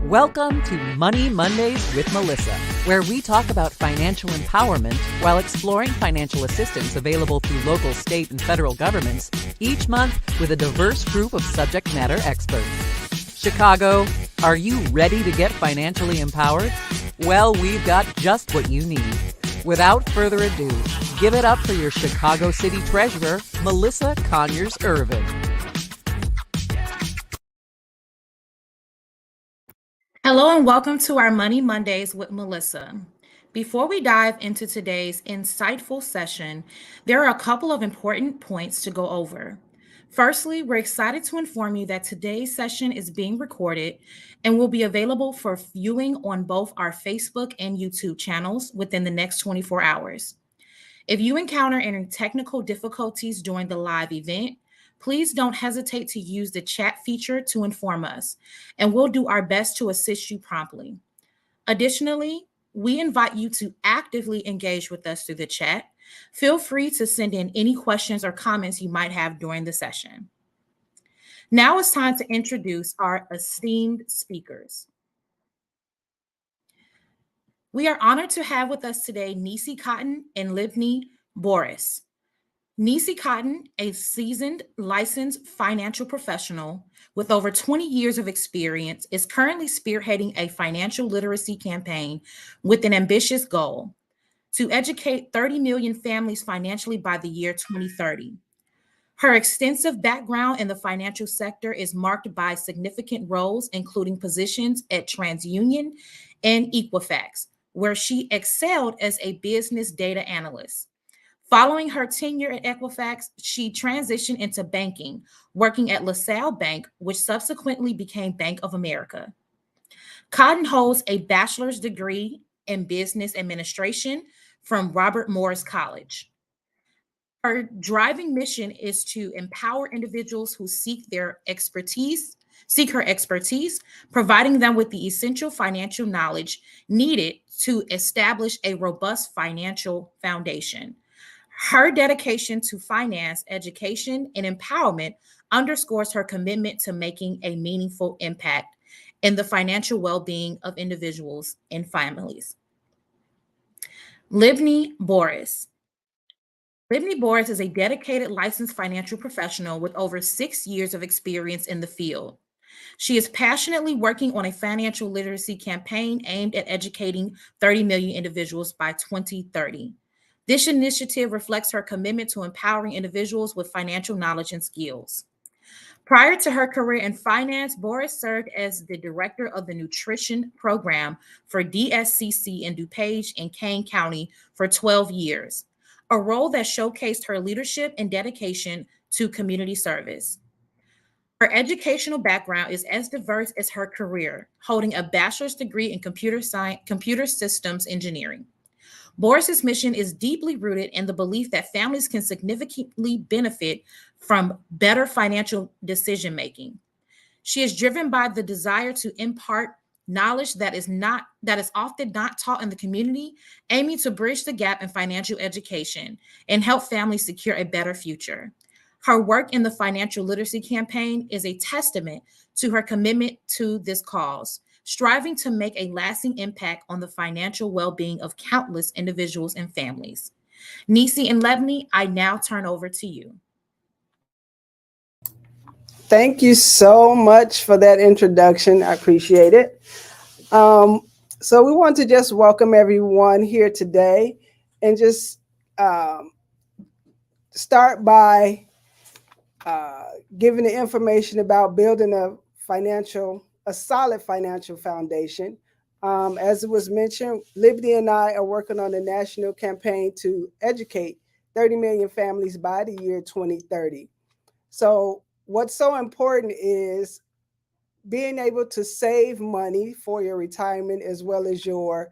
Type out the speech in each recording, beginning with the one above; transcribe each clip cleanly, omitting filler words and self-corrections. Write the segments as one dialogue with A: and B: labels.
A: Welcome to Money Mondays with Melissa, where we talk about financial empowerment while exploring financial assistance available through local, state, and federal governments, each month with a diverse group of subject matter experts. Chicago, are you ready to get financially empowered? Well, we've got just what you need. Without further ado, give it up for your Chicago City Treasurer, Melissa Conyears-Ervin.
B: Hello and welcome to our Money Mondays with Melissa. Before we dive into today's insightful session, there are a couple of important points to go over. Firstly, we're excited to inform you that today's session is being recorded and will be available for viewing on both our Facebook and YouTube channels within the next 24 hours. If you encounter any technical difficulties during the live event, please don't hesitate to use the chat feature to inform us, and we'll do our best to assist you promptly. Additionally, we invite you to actively engage with us through the chat. Feel free to send in any questions or comments you might have during the session. Now it's time to introduce our esteemed speakers. We are honored to have with us today Nisi Cotton and Livni Boris. Nisi Cotton, a seasoned licensed financial professional with over 20 years of experience, is currently spearheading a financial literacy campaign with an ambitious goal to educate 30 million families financially by the year 2030. Her extensive background in the financial sector is marked by significant roles, including positions at TransUnion and Equifax, where she excelled as a business data analyst. Following her tenure at Equifax, she transitioned into banking, working at LaSalle Bank, which subsequently became Bank of America. Cotton holds a bachelor's degree in business administration from Robert Morris College. Her driving mission is to empower individuals who seek her expertise, providing them with the essential financial knowledge needed to establish a robust financial foundation. Her dedication to finance, education, and empowerment underscores her commitment to making a meaningful impact in the financial well-being of individuals and families. Livni Boris. Livni Boris is a dedicated licensed financial professional with over 6 years of experience in the field. She is passionately working on a financial literacy campaign aimed at educating 30 million individuals by 2030. This initiative reflects her commitment to empowering individuals with financial knowledge and skills. Prior to her career in finance, Boris served as the director of the nutrition program for DSCC in DuPage and Kane County for 12 years, a role that showcased her leadership and dedication to community service. Her educational background is as diverse as her career, holding a bachelor's degree in computer systems engineering. Boris's mission is deeply rooted in the belief that families can significantly benefit from better financial decision-making. She is driven by the desire to impart knowledge that is often not taught in the community, aiming to bridge the gap in financial education and help families secure a better future. Her work in the financial literacy campaign is a testament to her commitment to this cause, striving to make a lasting impact on the financial well-being of countless individuals and families. Nisi and Livni, I now turn over to you.
C: Thank you so much for that introduction. I appreciate it. So we want to just welcome everyone here today and just start by giving the information about building a solid financial foundation. As it was mentioned, Liberty and I are working on a national campaign to educate 30 million families by the year 2030. So what's so important is being able to save money for your retirement as well as your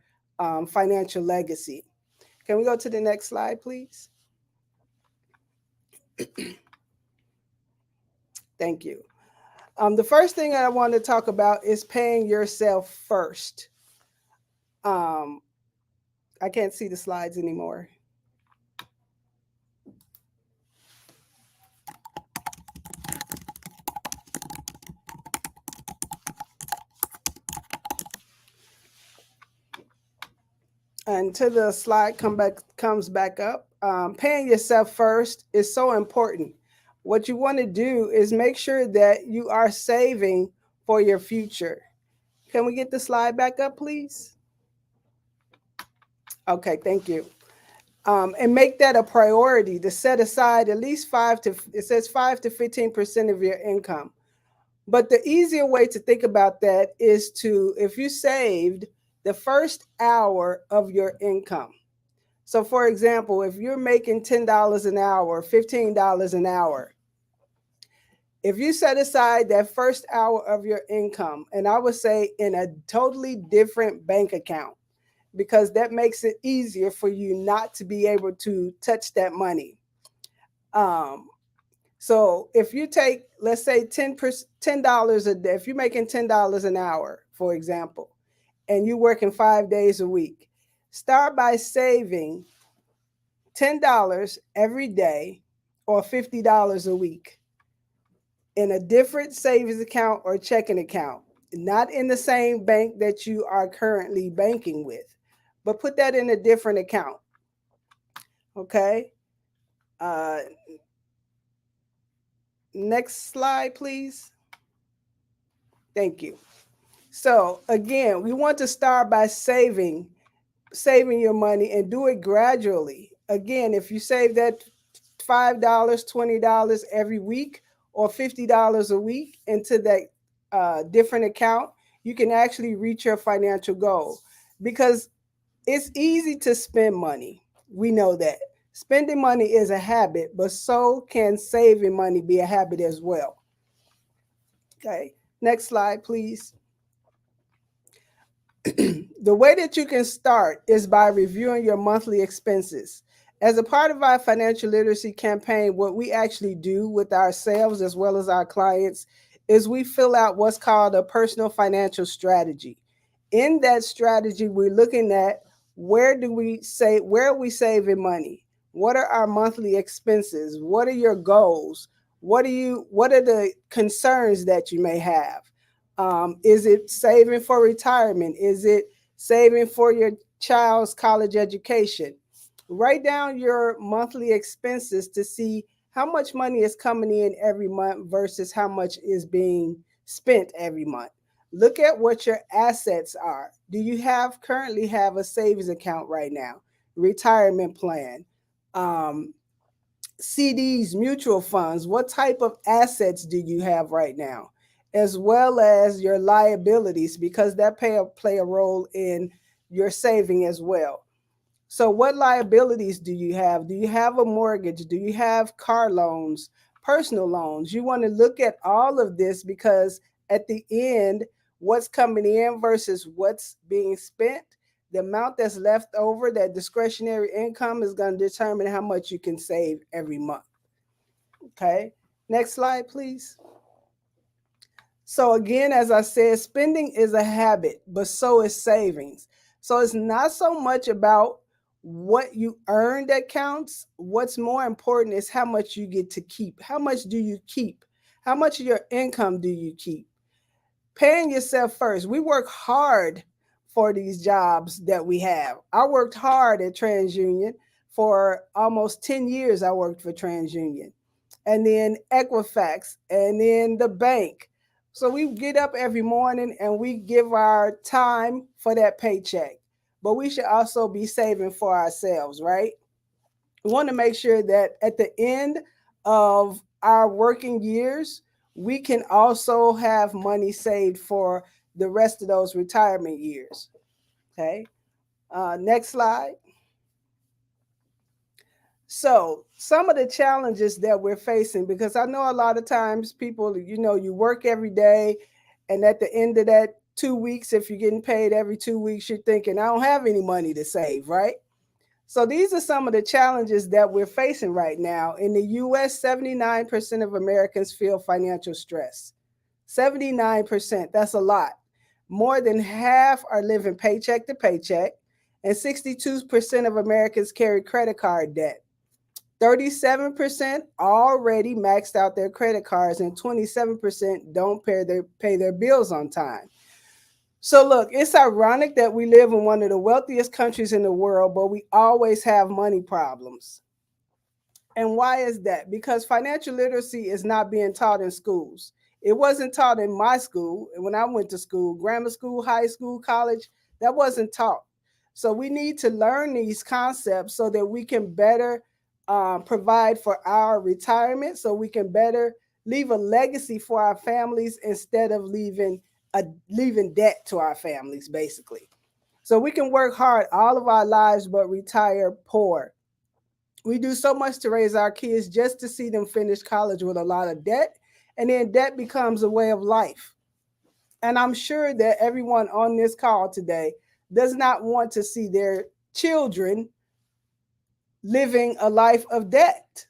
C: financial legacy. Can we go to the next slide, please? Thank you. The first thing I want to talk about is paying yourself first. I can't see the slides anymore. until the slide comes back up. Paying yourself first is so important. What you want to do is make sure that you are saving for your future. Can we get the slide back up, please? Okay, thank you. And make that a priority to set aside at least 5 to 15% of your income. But the easier way to think about that is to, if you saved the first hour of your income. So for example, if you're making $10 an hour, $15 an hour, if you set aside that first hour of your income, and I would say in a totally different bank account, because that makes it easier for you not to be able to touch that money. So if you take, let's say $10 a day, if you're making $10 an hour, for example, and you're working 5 days a week, start by saving $10 every day or $50 a week in a different savings account or checking account, not in the same bank that you are currently banking with, but put that in a different account. Okay. Next slide, please. Thank you. So again, we want to start by saving your money and do it gradually. Again, if you save that $5, $20 every week or $50 a week into that different account, you can actually reach your financial goal, because it's easy to spend money. We know that. Spending money is a habit, but so can saving money be a habit as well. Okay, next slide, please. The way that you can start is by reviewing your monthly expenses. As a part of our financial literacy campaign, what we actually do with ourselves as well as our clients is we fill out what's called a personal financial strategy. In that strategy, we're looking at where are we saving money? What are our monthly expenses? What are your goals? What are the concerns that you may have? Is it saving for retirement? Is it saving for your child's college education? Write down your monthly expenses to see how much money is coming in every month versus how much is being spent every month. Look at what your assets are. Do you currently have a savings account right now? Retirement plan, CDs, mutual funds. What type of assets do you have right now? As well as your liabilities, because that play a role in your saving as well. So what liabilities do you have? Do you have a mortgage? Do you have car loans, personal loans? You want to look at all of this, because at the end, what's coming in versus what's being spent, the amount that's left over, that discretionary income, is going to determine how much you can save every month. Okay, next slide, please. So again, as I said, spending is a habit, but so is savings. So it's not so much about what you earn that counts. What's more important is how much you get to keep. How much do you keep? How much of your income do you keep? Paying yourself first. We work hard for these jobs that we have. I worked hard at TransUnion for almost 10 years. I worked for TransUnion, and then Equifax, and then the bank. So we get up every morning and we give our time for that paycheck. But we should also be saving for ourselves, right? We want to make sure that at the end of our working years, we can also have money saved for the rest of those retirement years. Okay. Next slide. So some of the challenges that we're facing, because I know a lot of times people, you work every day, and at the end of that 2 weeks, if you're getting paid every 2 weeks, you're thinking, I don't have any money to save, right? So these are some of the challenges that we're facing right now. In the US, 79% of Americans feel financial stress. 79%, that's a lot. More than half are living paycheck to paycheck, and 62% of Americans carry credit card debt. 37% already maxed out their credit cards, and 27% don't pay their bills on time. So look, it's ironic that we live in one of the wealthiest countries in the world, but we always have money problems. And why is that? Because financial literacy is not being taught in schools. It wasn't taught in my school. When I went to school, grammar school, high school, college, that wasn't taught. So we need to learn these concepts so that we can better provide for our retirement, so we can better leave a legacy for our families instead of leaving debt to our families, basically. So we can work hard all of our lives but retire poor. We do so much to raise our kids just to see them finish college with a lot of debt, and then debt becomes a way of life. And I'm sure that everyone on this call today does not want to see their children living a life of debt.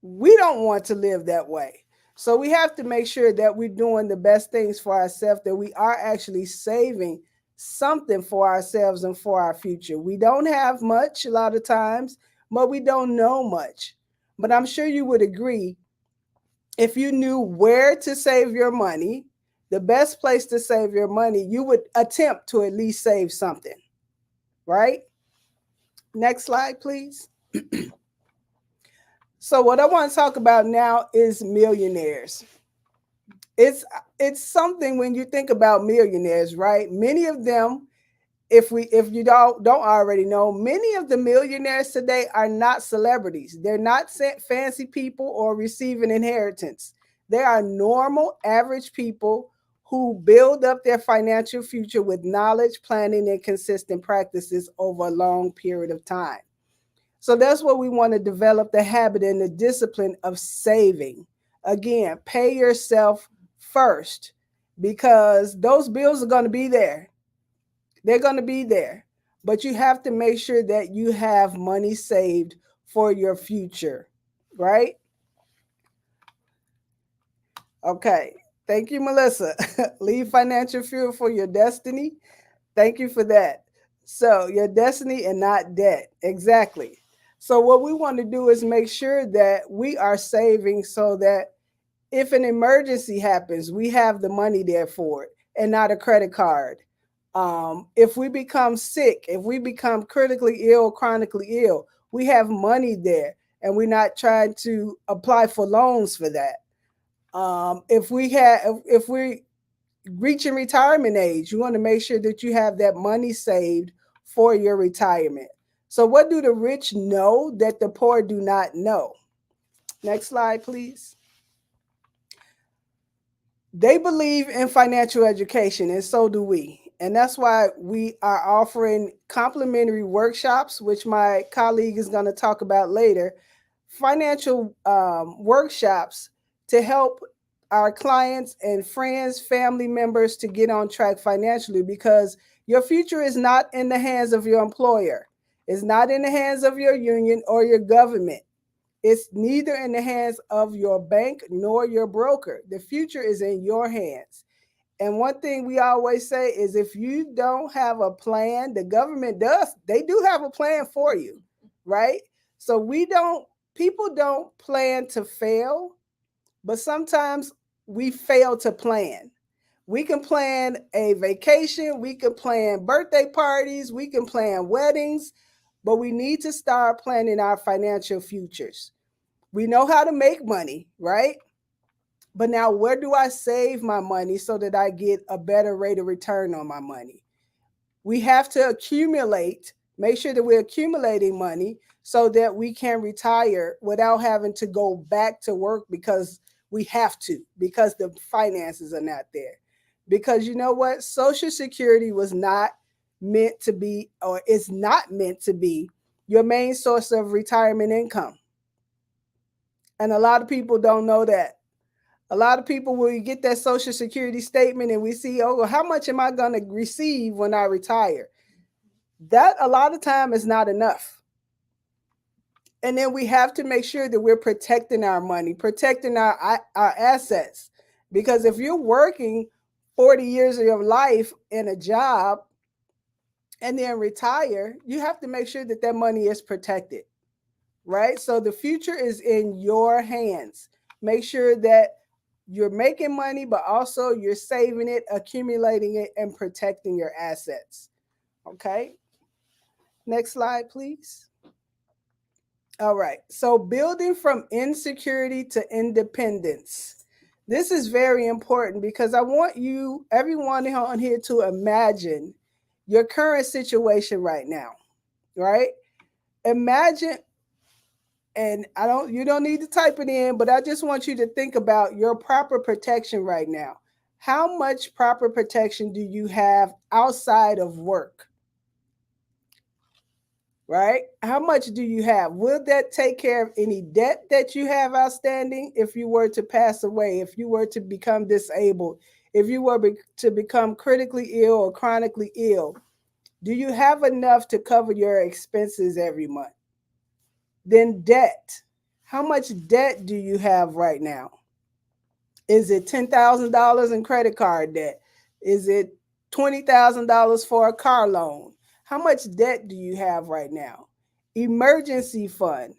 C: We don't want to live that way. So we have to make sure that we're doing the best things for ourselves, that we are actually saving something for ourselves and for our future. We don't have much a lot of times, but we don't know much. But I'm sure you would agree, if you knew where to save your money, the best place to save your money, you would attempt to at least save something, right? Next slide, please. So what I want to talk about now is millionaires. It's something when you think about millionaires, right? Many of them, if you don't already know, many of the millionaires today are not celebrities. They're not fancy people or receiving inheritance. They are normal, average people who build up their financial future with knowledge, planning, and consistent practices over a long period of time. So that's what we want to develop, the habit and the discipline of saving. Again, pay yourself first, because those bills are going to be there. They're going to be there. But you have to make sure that you have money saved for your future, right? Okay. Thank you, Melissa. Leave financial fuel for your destiny. Thank you for that. So, your destiny and not debt. Exactly. So, what we want to do is make sure that we are saving so that if an emergency happens, we have the money there for it and not a credit card. If we become sick, if we become critically ill, chronically ill, we have money there and we're not trying to apply for loans for that. If we reaching retirement age, you want to make sure that you have that money saved for your retirement. So what do the rich know that the poor do not know? Next slide, please. They believe in financial education, and so do we. And that's why we are offering complimentary workshops, which my colleague is going to talk about later, financial workshops to help our clients and friends, family members to get on track financially, because your future is not in the hands of your employer. It's not in the hands of your union or your government. It's neither in the hands of your bank nor your broker. The future is in your hands. And one thing we always say is, if you don't have a plan, the government does. They do have a plan for you, right? So people don't plan to fail, but sometimes we fail to plan. We can plan a vacation, we can plan birthday parties, we can plan weddings, but we need to start planning our financial futures. We know how to make money, right? But now, where do I save my money so that I get a better rate of return on my money? We have to accumulate, make sure that we're accumulating money so that we can retire without having to go back to work because we have to, because the finances are not there. Because you know what? Social Security was not meant to be, or is not meant to be, your main source of retirement income. And a lot of people don't know that. A lot of people, when we get that Social Security statement and we see, oh, well, how much am I going to receive when I retire? That a lot of time is not enough. And then we have to make sure that we're protecting our money, protecting our assets. Because if you're working 40 years of your life in a job and then retire, you have to make sure that that money is protected, right? So the future is in your hands. Make sure that you're making money, but also you're saving it, accumulating it, and protecting your assets. Okay. Next slide, please. All right. So building from insecurity to independence. This is very important because I want you, everyone on here, to imagine your current situation right now, right? Imagine, and you don't need to type it in, but I just want you to think about your proper protection right now. How much proper protection do you have outside of work? Right? How much do you have? Will that take care of any debt that you have outstanding if you were to pass away, if you were to become disabled, if you were to become critically ill or chronically ill? Do you have enough to cover your expenses every month? Then debt. How much debt do you have right now? Is it $10,000 in credit card debt? Is it $20,000 for a car loan? How much debt do you have right now? Emergency fund.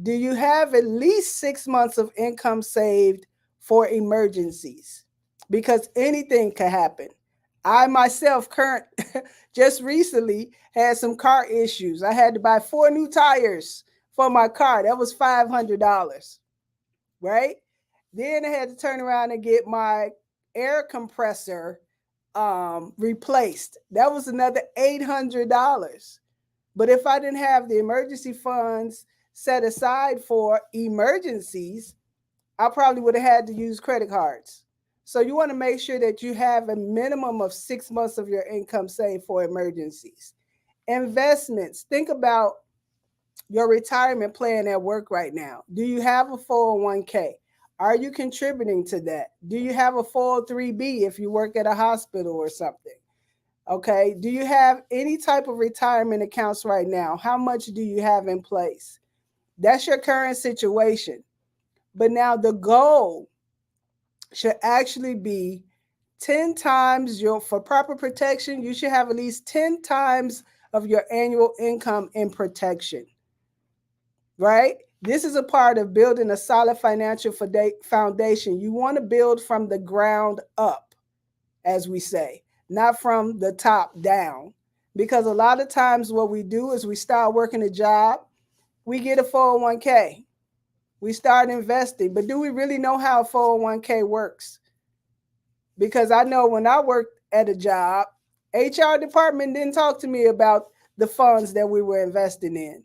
C: Do you have at least 6 months of income saved for emergencies? Because anything can happen. I myself just recently had some car issues. I had to buy 4 new tires for my car. That was $500, right? Then I had to turn around and get my air compressor replaced. That was another $800. But if I didn't have the emergency funds set aside for emergencies, I probably would have had to use credit cards. So you want to make sure that you have a minimum of 6 months of your income saved for emergencies. Investments. Think about your retirement plan at work right now. Do you have a 401k? Are you contributing to that? Do you have a 403b if you work at a hospital or something? Okay. Do you have any type of retirement accounts right now? How much do you have in place? That's your current situation. But now the goal should actually be 10 times for proper protection. You should have at least 10 times of your annual income in protection, right? This is a part of building a solid financial foundation. You want to build from the ground up, as we say, not from the top down. Because a lot of times what we do is we start working a job, we get a 401k, we start investing, but do we really know how a 401k works? Because I know when I worked at a job, HR department didn't talk to me about the funds that we were investing in.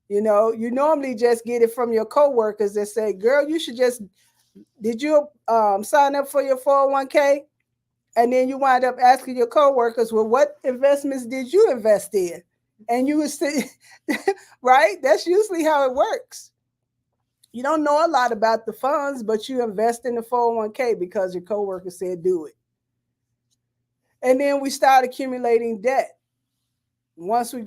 C: You know, you normally just get it from your coworkers that say, girl, did you sign up for your 401k? And then you wind up asking your coworkers, well, what investments did you invest in? And you would say, right? That's usually how it works. You don't know a lot about the funds, but you invest in the 401k because your coworker said do it. And then we start accumulating debt. Once we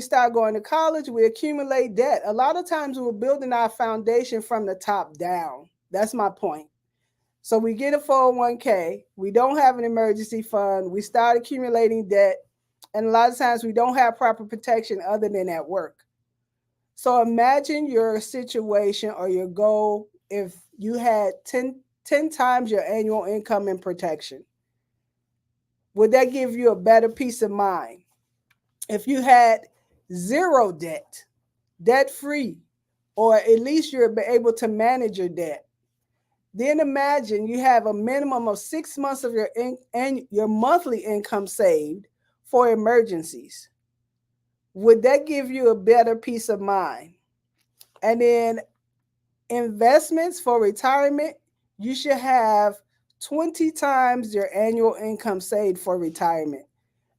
C: start going to college, we accumulate debt. A lot of times we're building our foundation from the top down. That's my point. So we get a 401k, we don't have an emergency fund, we start accumulating debt, and a lot of times we don't have proper protection other than at work. So imagine your situation or your goal if you had 10 times your annual income in protection. Would that give you a better peace of mind? If you had zero debt, debt-free, or at least you're able to manage your debt, then imagine you have a minimum of 6 months of your monthly income saved for emergencies. Would that give you a better peace of mind? And then investments for retirement, you should have 20 times your annual income saved for retirement,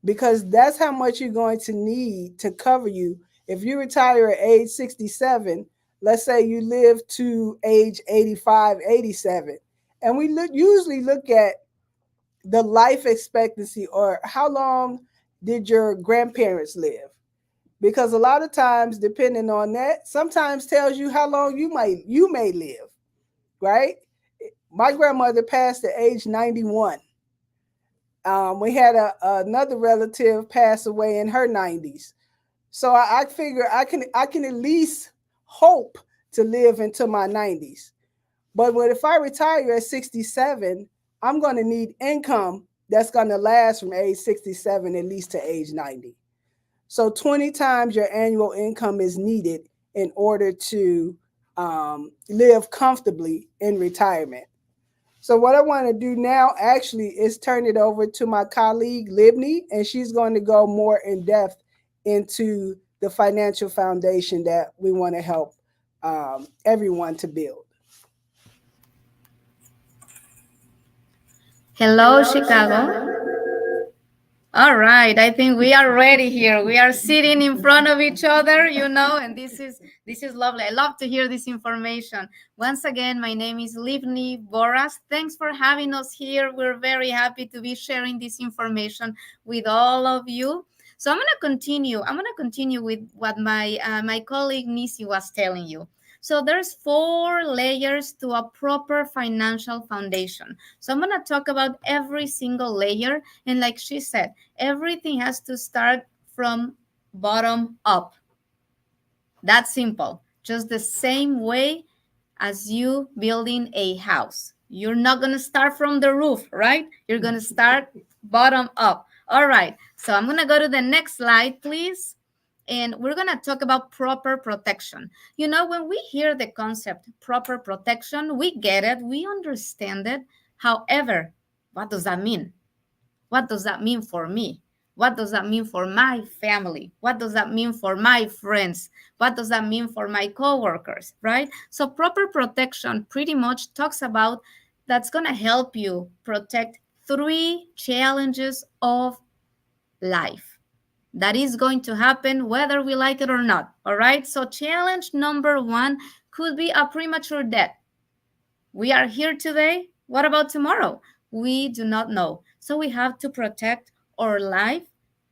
C: because that's how much you're going to need to cover you. If you retire at age 67, let's say you live to age 85, 87, and we usually look at the life expectancy or how long did your grandparents live? Because a lot of times, depending on that, sometimes tells you how long you may live, right? My grandmother passed at age 91. We had another relative pass away in her 90s. So I figure I can at least hope to live into my 90s. But if I retire at 67, I'm going to need income that's going to last from age 67 at least to age 90. So 20 times your annual income is needed in order to live comfortably in retirement. So what I want to do now actually is turn it over to my colleague Libni, and she's going to go more in depth into the financial foundation that we want to help everyone to build.
D: Hello, Chicago. All right, I think we are ready here. We are sitting in front of each other, and this is lovely. I love to hear this information. Once again, my name is Livni Boras. Thanks for having us here. We're very happy to be sharing this information with all of you. So I'm gonna continue with what my colleague Nisi was telling you. So there's 4 layers to a proper financial foundation. So I'm going to talk about every single layer. And like she said, everything has to start from bottom up. That's simple. Just the same way as you building a house. You're not going to start from the roof, right? You're going to start bottom up. All right. So I'm going to go to the next slide, please. And we're going to talk about proper protection. When we hear the concept proper protection, we get it, we understand it. However, what does that mean? What does that mean for me? What does that mean for my family? What does that mean for my friends? What does that mean for my coworkers, right? So proper protection pretty much talks about that's going to help you protect 3 challenges of life. That is going to happen whether we like it or not. All right. So challenge number 1 could be a premature death. We are here today. What about tomorrow? We do not know. So we have to protect our life.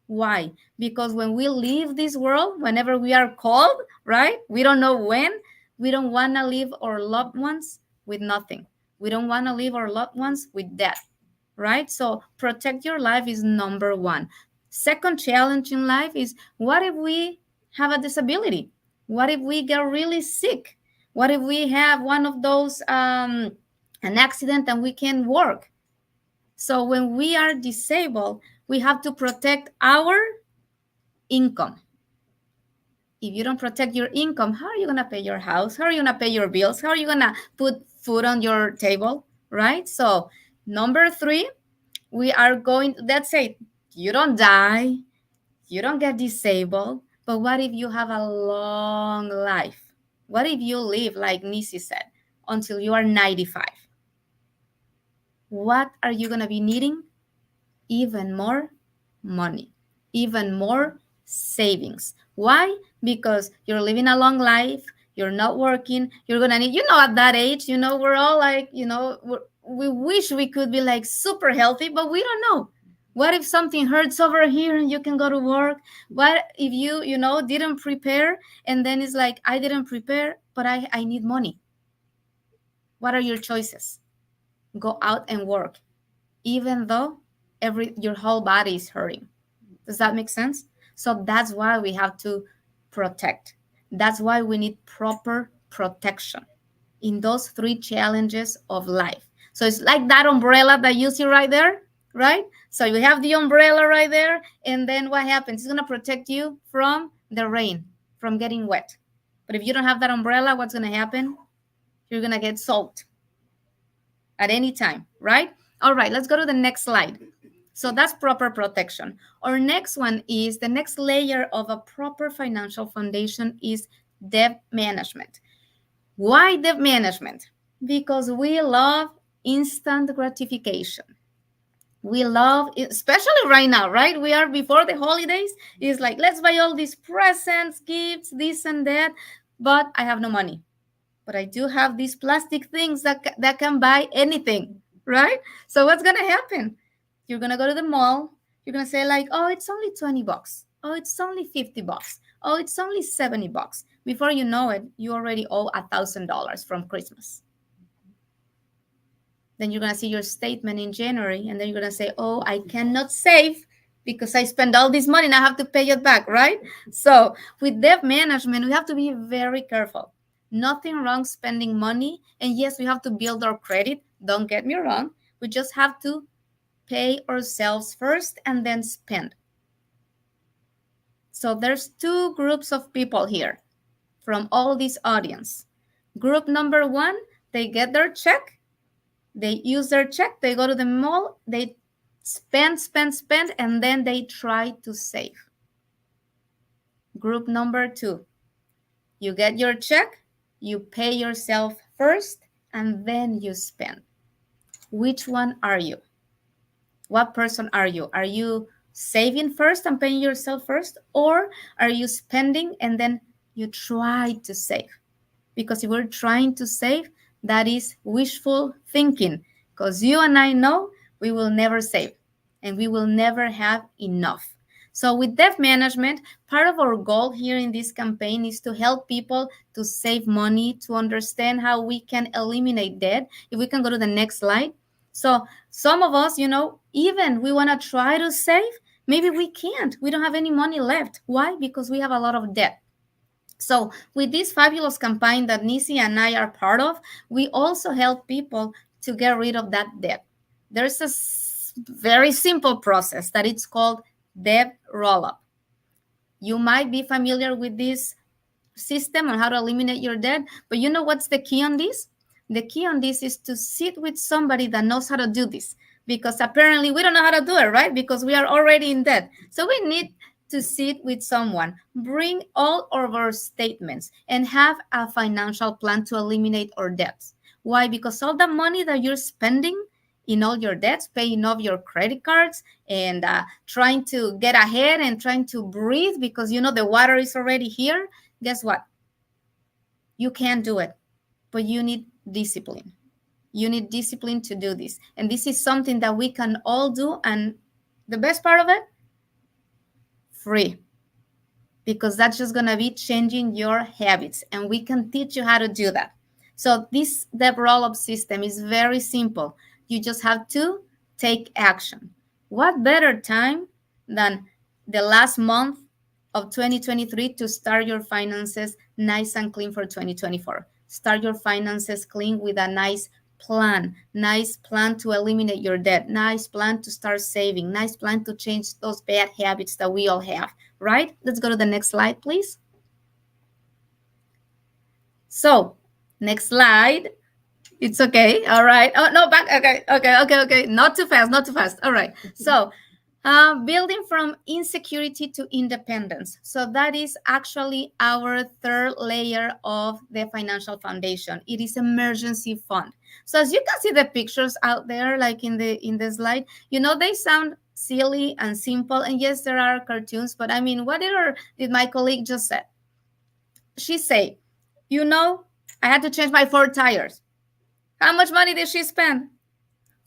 D: Why? Because when we leave this world, whenever we are called, right? We don't know when. We don't want to leave our loved ones with nothing. We don't want to leave our loved ones with death, right? So protect your life is number 1. Second challenge in life is, what if we have a disability? What if we get really sick? What if we have one of those, an accident and we can't work? So when we are disabled, we have to protect our income. If you don't protect your income, how are you going to pay your house? How are you going to pay your bills? How are you going to put food on your table, right? So number 3, we are going, let's say, you don't die, you don't get disabled, but what if you have a long life? What if you live, like Nisi said, until you are 95? What are you going to be needing? Even more money, even more savings. Why? Because you're living a long life, you're not working, you're going to need, at that age, we're all like, we wish we could be like super healthy, but we don't know. What if something hurts over here and you can go to work? What if you didn't prepare and then it's like, I didn't prepare, but I need money. What are your choices? Go out and work, even though your whole body is hurting. Does that make sense? So that's why we have to protect. That's why we need proper protection in those 3 challenges of life. So it's like that umbrella that you see right there, right? So you have the umbrella right there, and then what happens? It's going to protect you from the rain, from getting wet. But if you don't have that umbrella, what's going to happen? You're going to get soaked at any time, right? All right, let's go to the next slide. So that's proper protection. Our next one is, the next layer of a proper financial foundation is debt management. Why debt management? Because we love instant gratification. We love, especially right now, right? We are before the holidays. It's like, let's buy all these presents, gifts, this and that, but I have no money. But I do have these plastic things that can buy anything, right? So what's going to happen? You're going to go to the mall. You're going to say like, oh, it's only $20. Oh, it's only $50. Oh, it's only $70. Before you know it, you already owe $1,000 from Christmas. Then you're going to see your statement in January, and then you're going to say, oh, I cannot save because I spent all this money and I have to pay it back, right? So with debt management, we have to be very careful. Nothing wrong spending money. And yes, we have to build our credit. Don't get me wrong. We just have to pay ourselves first and then spend. So there's two groups of people here from all this audience. Group number one, they get their check. They use their check. They go to the mall. They spend, and then they try to save. Group number two, you get your check, you pay yourself first, and then you spend. Which one are you? What person are you? Are you saving first and paying yourself first? Or are you spending and then you try to save? Because if we're trying to save, that is wishful thinking. Because you and I know we will never save and we will never have enough. So with debt management, part of our goal here in this campaign is to help people to save money, to understand how we can eliminate debt. If we can go to the next slide. So some of us, even we want to try to save, maybe we can't. We don't have any money left. Why? Because we have a lot of debt. So with this fabulous campaign that Nisi and I are part of, we also help people to get rid of that debt. There's a very simple process that it's called debt roll-up. You might be familiar with this system on how to eliminate your debt, but you know what's the key on this? The key on this is to sit with somebody that knows how to do this, because apparently we don't know how to do it, right? Because we are already in debt. So we need to sit with someone, bring all of our statements, and have a financial plan to eliminate our debts. Why? Because all the money that you're spending in all your debts, paying off your credit cards and trying to get ahead and trying to breathe because the water is already here, guess what? You can't do it, but you need discipline. You need discipline to do this. And this is something that we can all do. And the best part of it, free. Because that's just going to be changing your habits. And we can teach you how to do that. So this debt roll-up system is very simple. You just have to take action. What better time than the last month of 2023 to start your finances nice and clean for 2024? Start your finances clean with a nice plan to eliminate your debt, nice plan to start saving, nice plan to change those bad habits that we all have, right? Let's go to the next slide, please. So, next slide. It's okay. All right. Oh, no, back. Okay. Not too fast. All right. So, building from insecurity to independence. So that is actually our third layer of the financial foundation. It is emergency fund. So as you can see the pictures out there, like in the slide, they sound silly and simple. And yes, there are cartoons, but I mean, what did my colleague just say? She said, I had to change my 4 tires. How much money did she spend?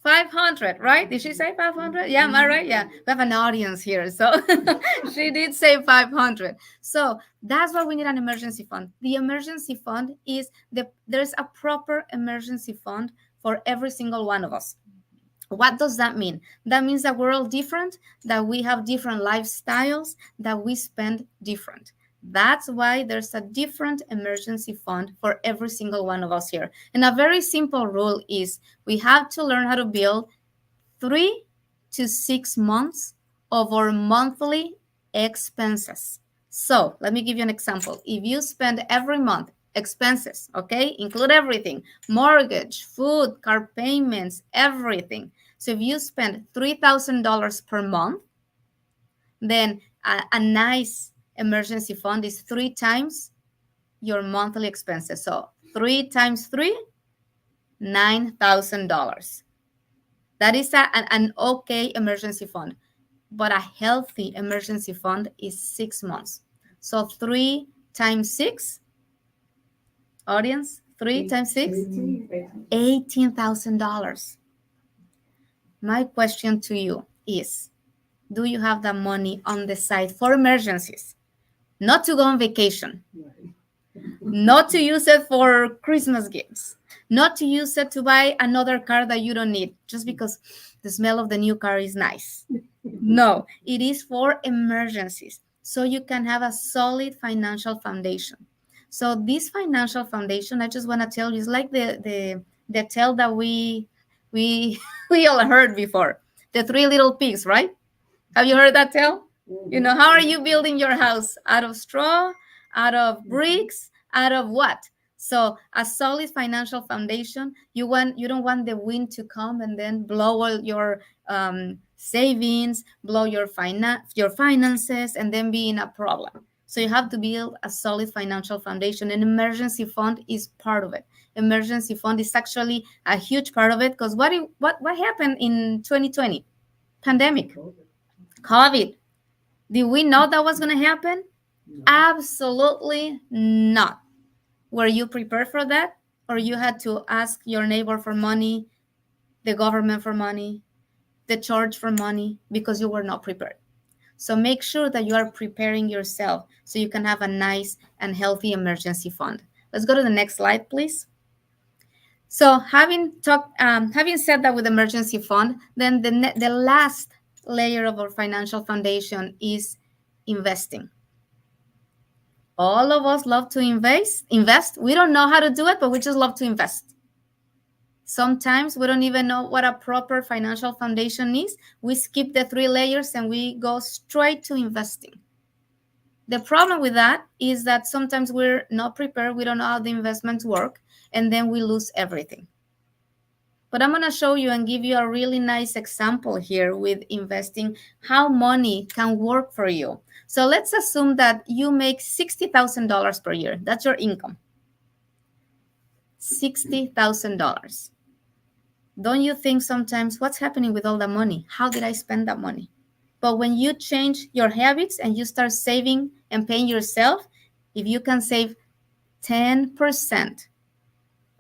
D: 500, right? Did she say 500? Yeah, am I right? Yeah, we have an audience here. So she did say 500. So that's why we need an emergency fund. The emergency fund is there's a proper emergency fund for every single one of us. What does that mean? That means that we're all different, that we have different lifestyles, that we spend different. That's why there's a different emergency fund for every single one of us here. And a very simple rule is we have to learn how to build 3 to 6 months of our monthly expenses. So let me give you an example. If you spend every month expenses, okay, include everything, mortgage, food, car payments, everything. So if you spend $3,000 per month, then a nice emergency fund is 3 times your monthly expenses. So 3 times 3, $9,000. That is an okay emergency fund. But a healthy emergency fund is 6 months. So 3 times 6, audience, 3 times 6, $18,000. My question to you is, do you have the money on the side for emergencies? Not to go on vacation, not to use it for Christmas gifts, not to use it to buy another car that you don't need just because the smell of the new car is nice. No, it is for emergencies, so you can have a solid financial foundation. So this financial foundation, I just want to tell you, is like the tale that we we all heard before, the three little pigs, right? Have you heard that tale? You know, how are you building your house? Out of straw, out of bricks, out of what? So a solid financial foundation, you don't want the wind to come and then blow all your savings, blow your finances, and then be in a problem. So you have to build a solid financial foundation. An emergency fund is part of it. Emergency fund is actually a huge part of it, because what happened in 2020? Pandemic, COVID. Did we know that was going to happen? No. Absolutely not. Were you prepared for that? Or you had to ask your neighbor for money, the government for money, the church for money, because you were not prepared? So make sure that you are preparing yourself so you can have a nice and healthy emergency fund. Let's go to the next slide, please. So having said that with emergency fund, then the last layer of our financial foundation is investing. All of us love to invest. We don't know how to do it, but we just love to invest. Sometimes we don't even know what a proper financial foundation is. We skip the 3 layers and we go straight to investing. The problem with that is that sometimes we're not prepared. We don't know how the investments work, and then we lose everything. But I'm going to show you and give you a really nice example here with investing, how money can work for you. So let's assume that you make $60,000 per year. That's your income. $60,000. Don't you think sometimes, what's happening with all the money? How did I spend that money? But when you change your habits and you start saving and paying yourself, if you can save 10%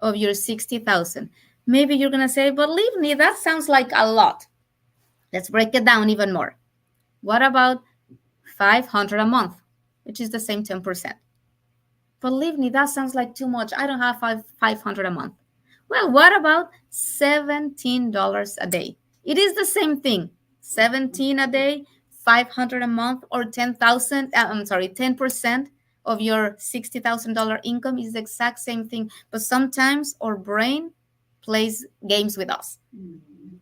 D: of your 60,000, maybe you're going to say, but Livni, that sounds like a lot. Let's break it down even more. What about $500 a month, which is the same 10%? But Livni, that sounds like too much. I don't have $500 a month. Well, what about $17 a day? It is the same thing. 17 a day, 500 a month, or 10% of your $60,000 income is the exact same thing. But sometimes our brain plays games with us.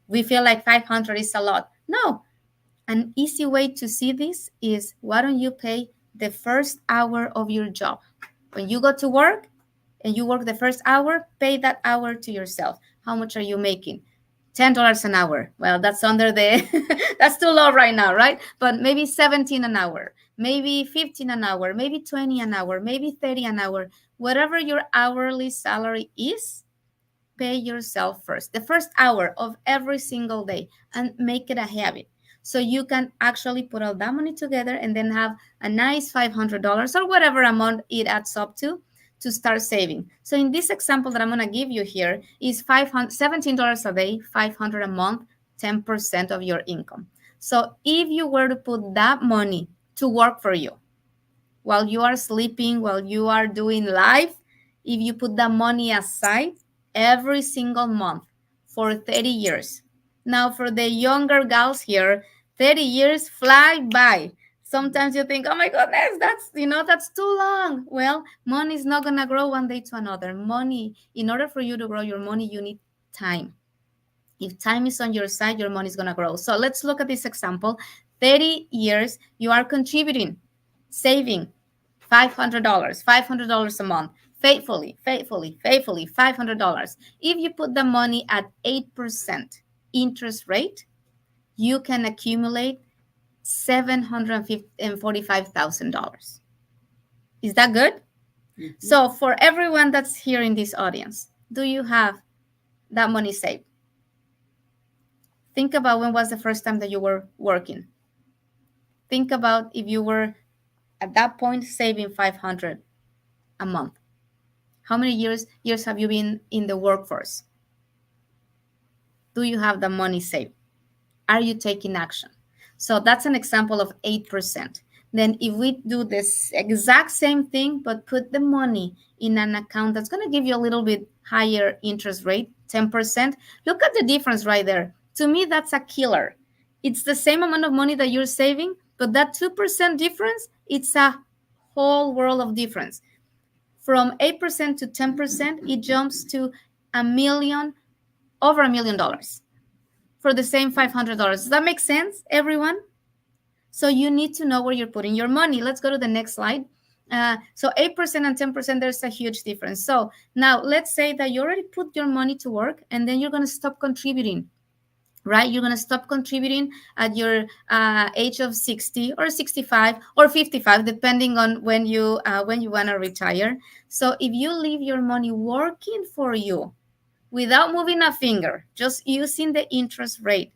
D: We feel like 500 is a lot. No. An easy way to see this is, why don't you pay the first hour of your job? When you go to work and you work the first hour, pay that hour to yourself. How much are you making? $10 an hour. Well, that's under the, that's too low right now, right? But maybe 17 an hour, maybe 15 an hour, maybe 20 an hour, maybe 30 an hour. Whatever your hourly salary is, pay yourself first, the first hour of every single day, and make it a habit. So you can actually put all that money together and then have a nice $500 or whatever amount it adds up to start saving. So in this example that I'm going to give you here is $17 a day, $500 a month, 10% of your income. So if you were to put that money to work for you while you are sleeping, while you are doing life, if you put that money aside every single month for 30 years. Now, for the younger gals here, 30 years fly by. Sometimes you think, oh my goodness, that's too long. Well, money is not going to grow one day to another. Money, in order for you to grow your money, you need time. If time is on your side, your money is going to grow. So let's look at this example. 30 years, you are contributing, saving $500 a month, faithfully, $500. If you put the money at 8% interest rate, you can accumulate $745,000. Is that good? Mm-hmm. So for everyone that's here in this audience, do you have that money saved? Think about, when was the first time that you were working? Think about if you were at that point saving $500 a month. How many years have you been in the workforce? Do you have the money saved? Are you taking action? So that's an example of 8%. Then if we do this exact same thing, but put the money in an account that's going to give you a little bit higher interest rate, 10%, look at the difference right there. To me, that's a killer. It's the same amount of money that you're saving, but that 2% difference, it's a whole world of difference. From 8% to 10%, it jumps to over $1 million for the same $500. Does that make sense, everyone? So you need to know where you're putting your money. Let's go to the next slide. So 8% and 10%, there's a huge difference. So now let's say that you already put your money to work and then you're going to stop contributing, right? You're going to stop contributing at your age of 60 or 65 or 55, depending on when you want to retire. So if you leave your money working for you without moving a finger, just using the interest rate,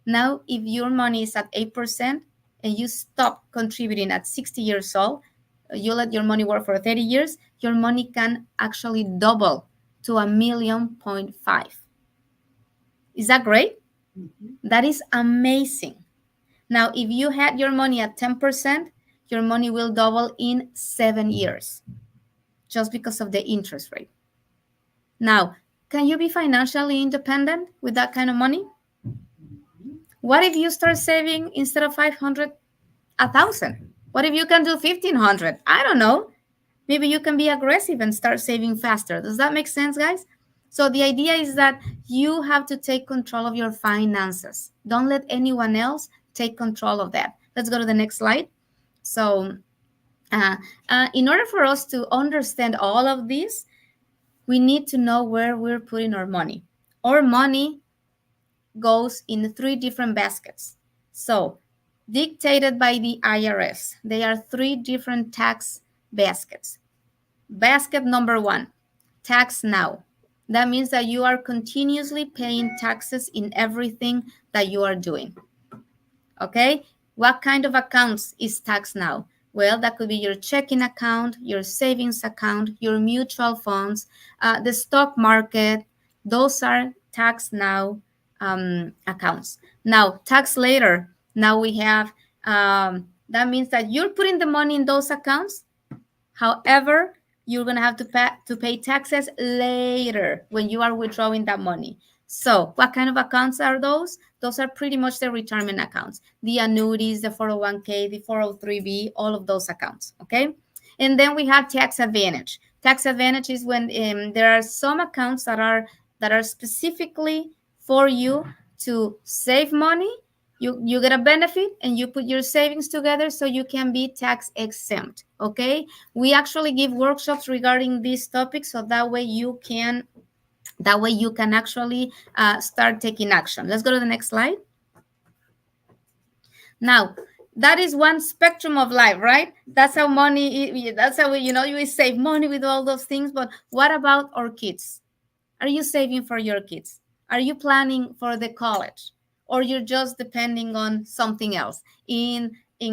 D: now if your money is at 8% and you stop contributing at 60 years old, you let your money work for 30 years, your money can actually double to $1.5 million. Is that great? Mm-hmm. That is amazing. Now, if you had your money at 10%, your money will double in 7 years just because of the interest rate. Now, can you be financially independent with that kind of money? What if you start saving instead of 500, 1,000? What if you can do 1,500? I don't know. Maybe you can be aggressive and start saving faster. Does that make sense, guys? So the idea is that you have to take control of your finances. Don't let anyone else take control of that. Let's go to the next slide. So in order for us to understand all of this, we need to know where we're putting our money. Our money goes in 3 different baskets. So dictated by the IRS, they are 3 different tax baskets. Basket number 1, tax now. That means that you are continuously paying taxes in everything that you are doing. Okay? What kind of accounts is tax now? Well, that could be your checking account, your savings account, your mutual funds, the stock market. Those are tax now accounts. Now, tax later. Now we have, that means that you're putting the money in those accounts. However, you're going to have to pay taxes later when you are withdrawing that money. So what kind of accounts are those? Those are pretty much the retirement accounts, the annuities, the 401k, the 403b, all of those accounts, okay? And then we have tax advantage. Tax advantage is when there are some accounts that are specifically for you to save money. You get a benefit and you put your savings together so you can be tax exempt, okay? We actually give workshops regarding this topic, so that way you can actually start taking action. Let's go to the next slide. Now, that is one spectrum of life, right? That's how money, that's how you save money with all those things. But what about our kids? Are you saving for your kids? Are you planning for the college? Or you're just depending on something else? In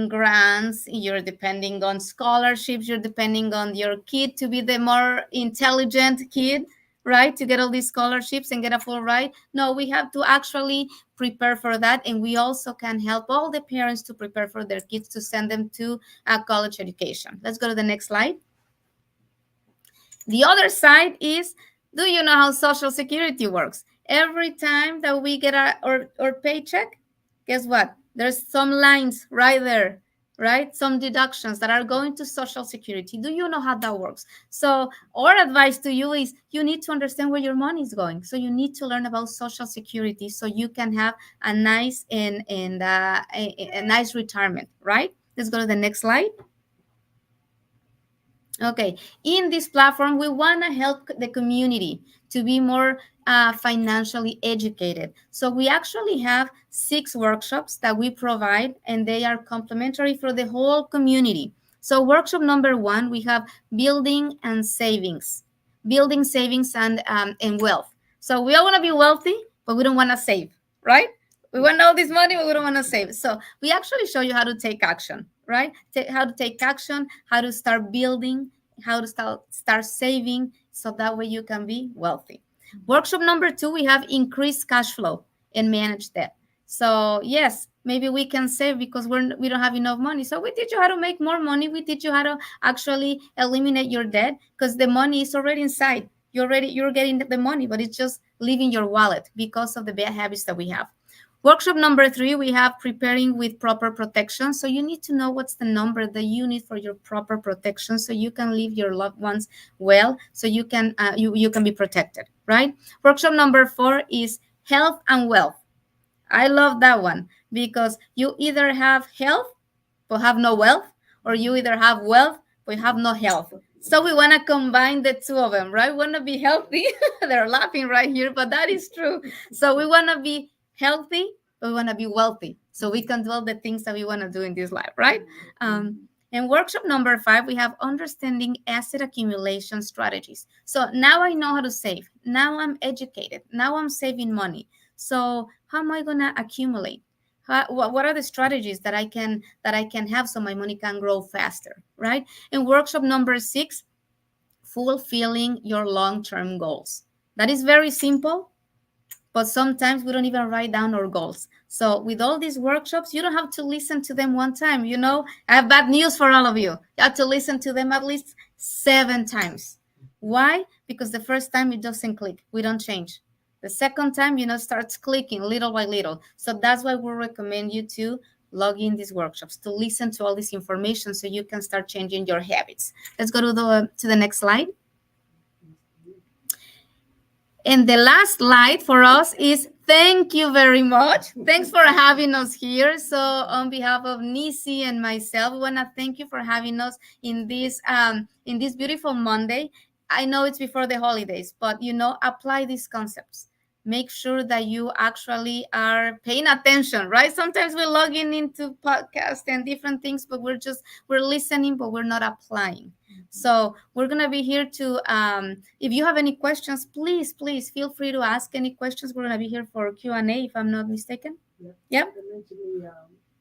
D: grants, you're depending on scholarships, you're depending on your kid to be the more intelligent kid, right? To get all these scholarships and get a full ride. No, we have to actually prepare for that. And we also can help all the parents to prepare for their kids to send them to a college education. Let's go to the next slide. The other side is, do you know how Social Security works? Every time that we get our paycheck, guess what? There's some lines right there, right? Some deductions that are going to Social Security. Do you know how that works? So our advice to you is you need to understand where your money is going. So you need to learn about Social Security so you can have a nice and a nice retirement, right? Let's go to the next slide. Okay, in this platform, we want to help the community to be more financially educated. So we actually have 6 workshops that we provide, and they are complimentary for the whole community. So workshop number 1, we have building savings and wealth. So we all want to be wealthy, but we don't want to save, right? We want all this money, but we don't want to save. So we actually show you how to take action, right? How to take action, how to start building, how to start saving, so that way you can be wealthy. Workshop number 2, we have increased cash flow and manage debt. So yes, maybe we can save because we don't have enough money. So we teach you how to make more money. We teach you how to actually eliminate your debt, because the money is already inside. You're getting the money, but it's just leaving your wallet because of the bad habits that we have. Workshop number 3, we have preparing with proper protection. So you need to know what's the number that you need for your proper protection, so you can leave your loved ones well, so you can you can be protected, right? Workshop number 4 is health and wealth. I love that one, because you either have health but have no wealth, or you either have wealth but have no health. So we want to combine the two of them, right? We want to be healthy. They're laughing right here, but that is true. So we want to be healthy, but we want to be wealthy, so we can do all the things that we want to do in this life, right? In workshop number 5, we have understanding asset accumulation strategies. So now I know how to save. Now I'm educated. Now I'm saving money. So how am I going to accumulate? What are the strategies that I can have so my money can grow faster, right? In workshop number 6, fulfilling your long-term goals. That is very simple, but sometimes we don't even write down our goals. So with all these workshops, you don't have to listen to them one time. You know, I have bad news for all of you. You have to listen to them at least 7 times. Why? Because the first time it doesn't click. We don't change. The second time, starts clicking little by little. So that's why we recommend you to log in these workshops, to listen to all this information so you can start changing your habits. Let's go to the next slide. And the last slide for us is thank you very much. Thanks for having us here. So on behalf of Nisi and myself, we want to thank you for having us in this beautiful Monday. I know it's before the holidays, but apply these concepts. Make sure that you actually are paying attention, right? Sometimes we're logging into podcasts and different things, but we're listening, but we're not applying. So we're going to be here to, if you have any questions, please feel free to ask any questions. We're going to be here for Q&A, if I'm not mistaken. Yeah.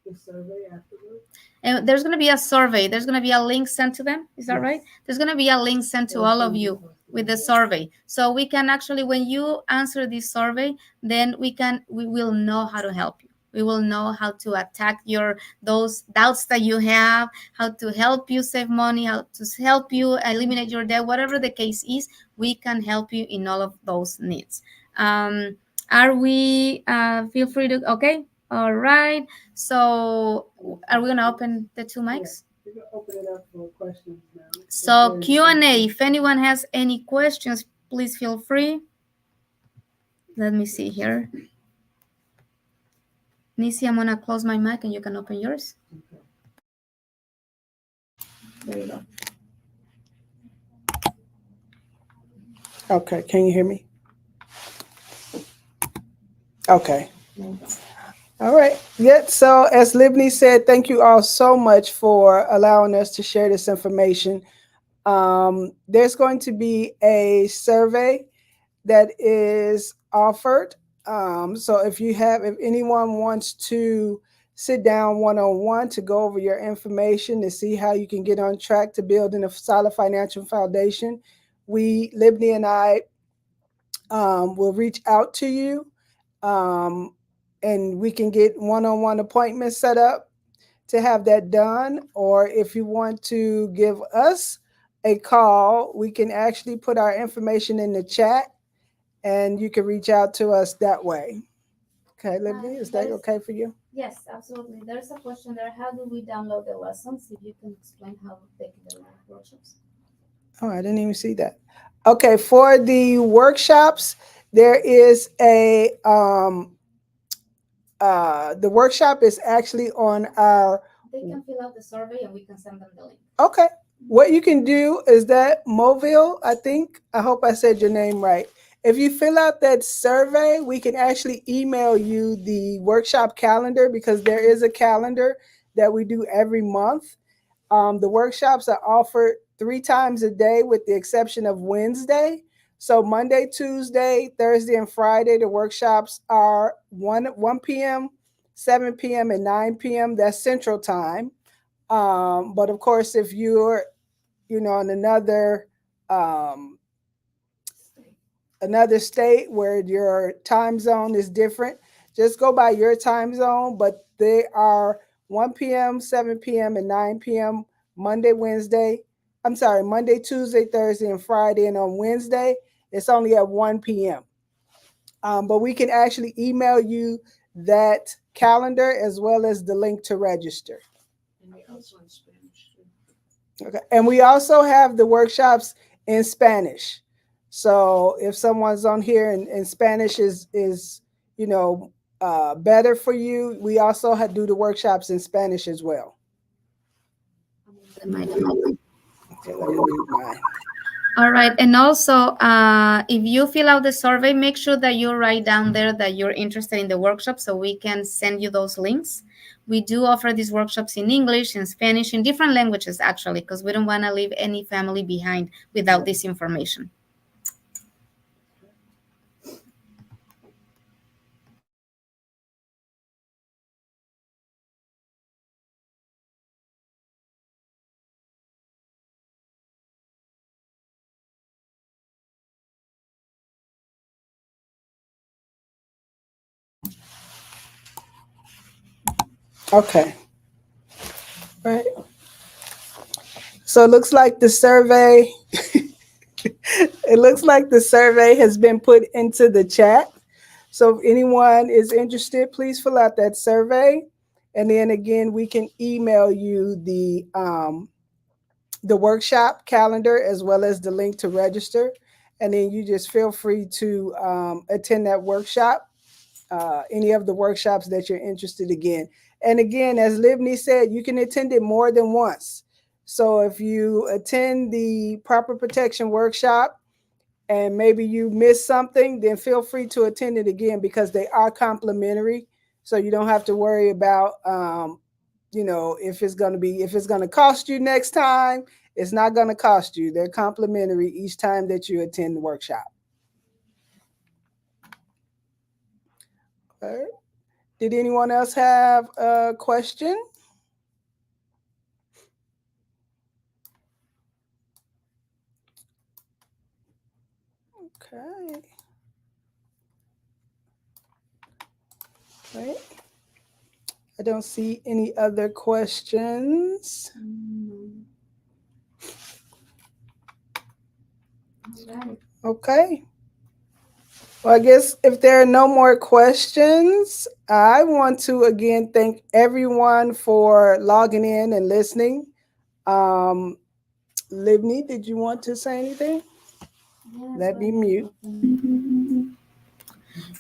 C: The survey afterwards.
D: And there's going to be a survey. There's going to be a link sent to them. Is that right? There's going to be a link sent to all of you with the survey. So we can actually, when you answer this survey, then we will know how to help you. We will know how to attack those doubts that you have, how to help you save money, how to help you eliminate your debt, whatever the case is, we can help you in all of those needs. Feel free to, okay. All right. So are we going to open the 2 mics?
C: Yeah, we're going to open it up for questions now.
D: So Q&A, if anyone has any questions, please feel free. Let me see here. Nisi, I'm going to close my mic and you can open yours.
C: Okay.
D: There you go.
C: Okay, can you hear me? Okay. All right. Yeah. So as Libni said, thank you all so much for allowing us to share this information. There's going to be a survey that is offered. So if anyone wants to sit down one-on-one to go over your information to see how you can get on track to building a solid financial foundation, Libni and I will reach out to you. And we can get one-on-one appointments set up to have that done. Or if you want to give us a call, we can actually put our information in the chat and you can reach out to us that way. Okay, Libni, is that okay for you?
D: Yes, absolutely. There's a question there. How do we download the lessons? If you can explain how they can download workshops.
C: Oh, I didn't even see that. Okay, for the workshops, there is the workshop is actually on our.
D: They can fill out the survey and we can send them the link.
C: Okay. What you can do is that Mobile, I hope I said your name right. If you fill out that survey, we can actually email you the workshop calendar, because there is a calendar that we do every month. The workshops are offered 3 times a day with the exception of Wednesday. So Monday, Tuesday, Thursday, and Friday, the workshops are 1 p.m., 7 p.m., and 9 p.m. That's Central Time. But of course, if you're, in another state where your time zone is different, just go by your time zone. But they are 1 p.m., 7 p.m., and 9 p.m. Monday, Tuesday, Thursday, and Friday. And on Wednesday, it's only at 1 p.m. But we can actually email you that calendar as well as the link to register. Okay. And we also have the workshops in Spanish. So if someone's on here and Spanish is better for you, we also do the workshops in Spanish as well. Okay, let me mute mine.
D: All right. And also, if you fill out the survey, make sure that you write down there that you're interested in the workshop so we can send you those links. We do offer these workshops in English, in Spanish, in different languages, actually, because we don't want to leave any family behind without this information.
C: Okay. Right. So it looks like the survey has been put into the chat. So if anyone is interested, please fill out that survey. And then again, we can email you the workshop calendar as well as the link to register. And then you just feel free to attend that workshop, any of the workshops that you're interested in. And again, as Livni said, you can attend it more than once. So if you attend the proper protection workshop and maybe you missed something, then feel free to attend it again because they are complimentary. So you don't have to worry about, if it's going to cost you next time. It's not going to cost you. They're complimentary each time that you attend the workshop. Okay. Did anyone else have a question? Okay. Right. I don't see any other questions. Okay. Well, I guess if there are no more questions, I want to again thank everyone for logging in and listening. Livni, did you want to say anything? Yes, let me mute.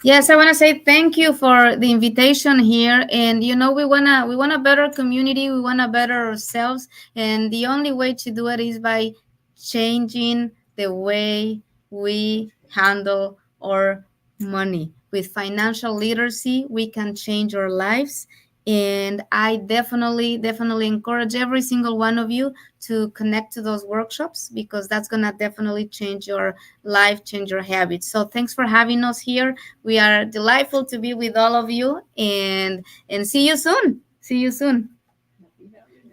D: Yes, I want to say thank you for the invitation here. And we want a better community. We want to better ourselves. And the only way to do it is by changing the way we handle our money. With financial literacy, we can change our lives. And I definitely encourage every single one of you to connect to those workshops because that's going to definitely change your life, change your habits. So thanks for having us here. We are delightful to be with all of you and see you soon. See you soon.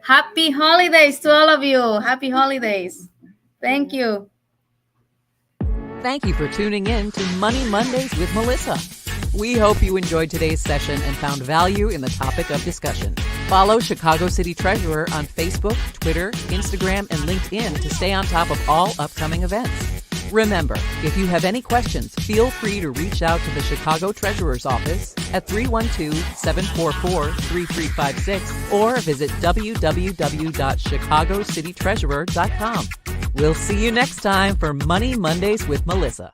D: Happy holidays to all of you. Happy holidays. Thank you.
A: Thank you for tuning in to Money Mondays with Melissa. We hope you enjoyed today's session and found value in the topic of discussion. Follow Chicago City Treasurer on Facebook, Twitter, Instagram, and LinkedIn to stay on top of all upcoming events. Remember, if you have any questions, feel free to reach out to the Chicago Treasurer's Office at 312-744-3356 or visit www.chicagocitytreasurer.com. We'll see you next time for Money Mondays with Melissa.